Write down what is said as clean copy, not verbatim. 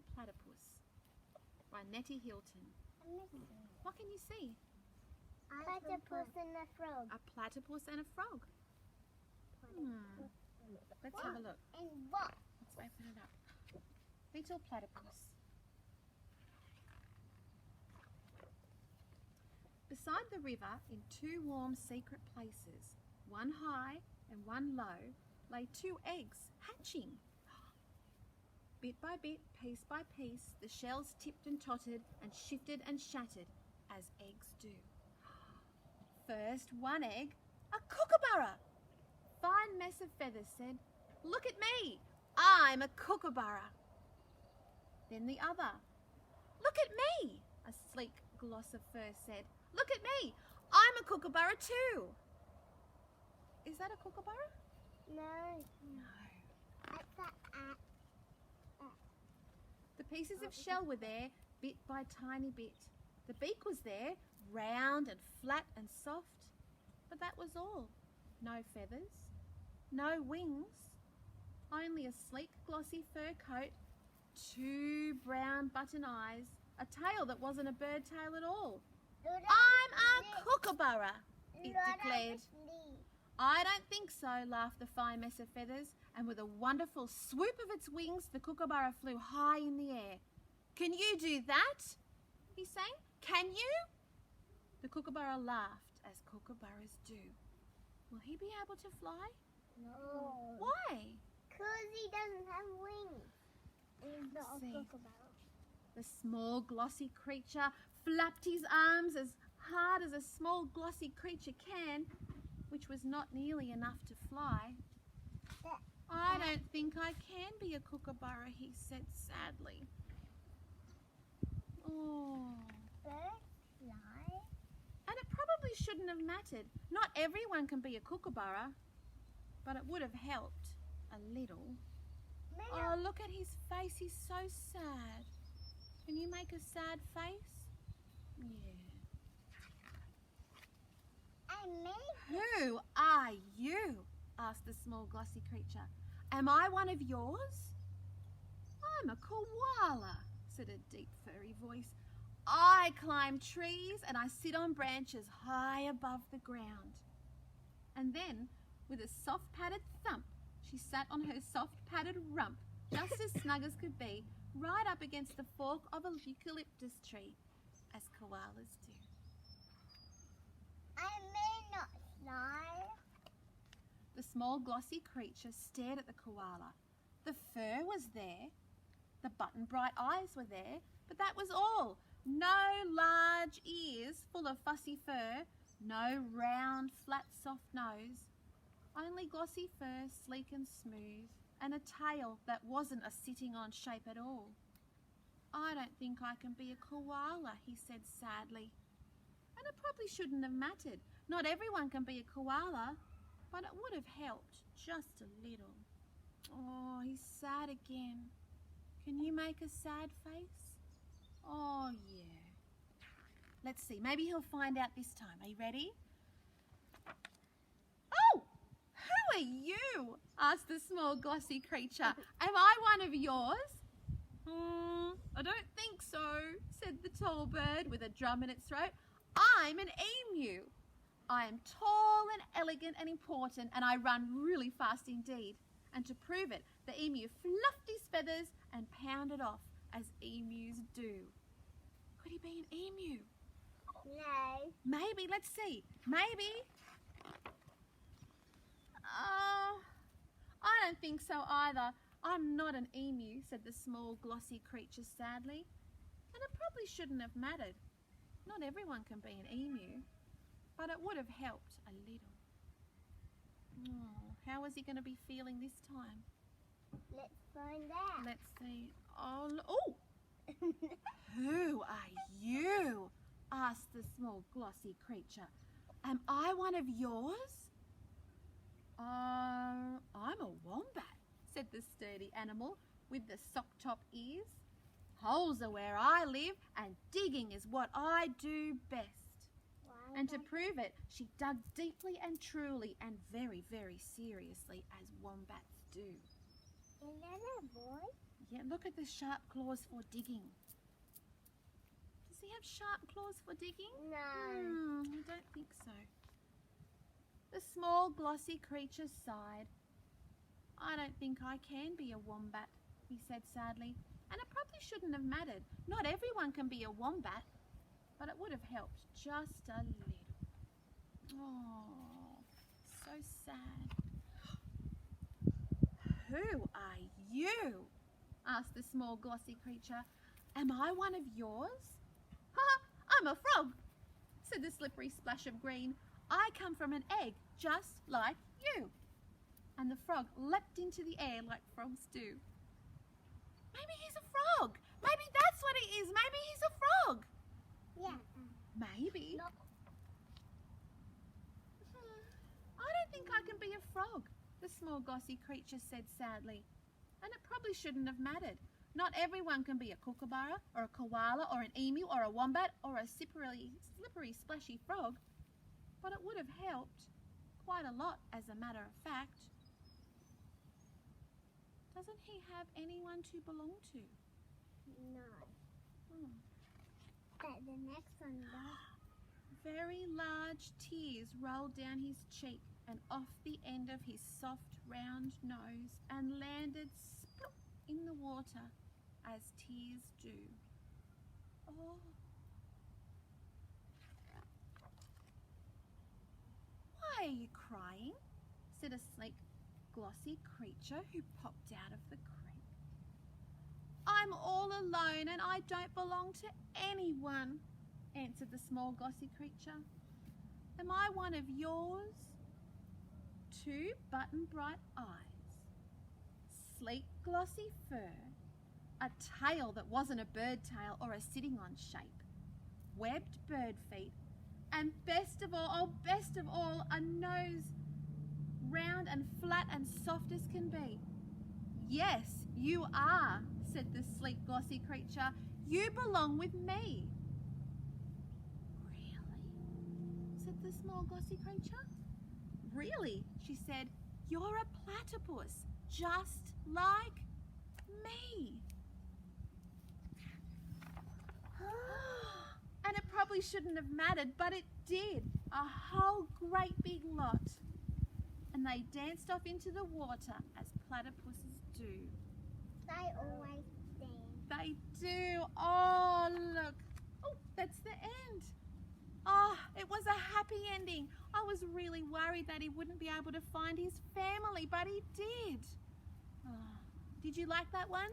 Little Platypus by Nettie Hilton. What can you see? Platypus and a frog. A platypus and a frog. Let's have a look. And what? Let's open it up. Little Platypus. Beside the river, in two warm secret places, one high and one low, lay two eggs hatching. Bit by bit, piece by piece, the shells tipped and tottered and shifted and shattered, as eggs do. First one egg, a kookaburra. Fine mess of feathers said, "Look at me, I'm a kookaburra." Then the other, "Look at me," a sleek gloss of fur said, "Look at me, I'm a kookaburra too." Is that a kookaburra? No. No. That's a The pieces of shell were there, bit by tiny bit. The beak was there, round and flat and soft. But that was all. No feathers, no wings, only a sleek glossy fur coat, two brown button eyes, a tail that wasn't a bird tail at all. "I'm a kookaburra," it declared. "I don't think so," laughed the fine mess of feathers, and with a wonderful swoop of its wings, the kookaburra flew high in the air. "Can you do that?" he sang. "Can you?" The kookaburra laughed, as kookaburras do. Will he be able to fly? No. Why? Because he doesn't have wings. He's not a See. kookaburra. The small glossy creature flapped his arms as hard as a small glossy creature can, which was not nearly enough to fly. "I don't think I can be a kookaburra," he said sadly. Oh. Birds fly. And it probably shouldn't have mattered. Not everyone can be a kookaburra, but it would have helped a little. Oh, look at his face. He's so sad. Can you make a sad face? Yeah. "Who are you?" asked the small glossy creature. "Am I one of yours?" "I'm a koala," said a deep furry voice. "I climb trees and I sit on branches high above the ground." And then, with a soft padded thump, she sat on her soft padded rump, just as snug as could be, right up against the fork of a eucalyptus tree, as koalas do. I may not fly. The small glossy creature stared at the koala. The fur was there, the button bright eyes were there, but that was all. No large ears full of fussy fur, no round, flat, soft nose, only glossy fur, sleek and smooth, and a tail that wasn't a sitting on shape at all. "I don't think I can be a koala," he said sadly. And it probably shouldn't have mattered. Not everyone can be a koala, but it would have helped just a little. Oh, he's sad again. Can you make a sad face? Oh, yeah. Let's see. Maybe he'll find out this time. Are you ready? "Oh, who are you?" asked the small glossy creature. "Am I one of yours?" "I don't think so," said the tall bird with a drum in its throat. "I'm an emu. I am tall and elegant and important, and I run really fast indeed." And to prove it, the emu fluffed his feathers and pounded off, as emus do. Could he be an emu? No. Maybe. Let's see. Maybe. I don't think so either. "I'm not an emu," said the small glossy creature sadly. And it probably shouldn't have mattered. Not everyone can be an emu, but it would have helped a little. Oh, how is he going to be feeling this time? Let's find out. Let's see. Oh! "Who are you?" asked the small glossy creature. "Am I one of yours?" "I'm a wombat," said the sturdy animal with the sock-top ears. "Holes are where I live, and digging is what I do best." And to prove it, she dug deeply and truly and very, very seriously, as wombats do. Is that a boy? Yeah, look at the sharp claws for digging. Does he have sharp claws for digging? No. I don't think so. The small glossy creature sighed. I don't think I can be a wombat, he said sadly, and it probably shouldn't have mattered. Not everyone can be a wombat, but it would have helped just a little. Oh, so sad. Who are you? Asked the small glossy creature. Am I one of yours? Ha! I'm a frog, said the slippery splash of green. I come from an egg, just like you. And the frog leapt into the air like frogs do. Maybe he's a frog. Maybe that's what he is. Maybe he's a frog. Yeah. Maybe. No. I don't think I can be a frog, the small glossy creature said sadly. And it probably shouldn't have mattered. Not everyone can be a kookaburra or a koala or an emu or a wombat or a slippery splashy frog. But it would have helped quite a lot, as a matter of fact. Doesn't he have anyone to belong to? No. But the next one does. Very large tears rolled down his cheek and off the end of his soft round nose and landed sploop in the water, as tears do. Oh. Why are you crying? Said a sleek, glossy creature who popped out of the creek. I'm all alone and I don't belong to anyone, answered the small glossy creature. Am I one of yours? 2 button bright eyes, sleek glossy fur, a tail that wasn't a bird tail or a sitting on shape, webbed bird feet, and best of all, a nose round and flat and soft as can be. Yes, you are, said the sleek glossy creature. You belong with me. Really? Said the small glossy creature. Really, she said. You're a platypus, just like me. And it probably shouldn't have mattered, but it did. A whole great big lot. And they danced off into the water as platypuses do. They always dance. They do. Oh, look. Oh, that's the end. Oh, it was a happy ending. I was really worried that he wouldn't be able to find his family, but he did. Oh, did you like that one?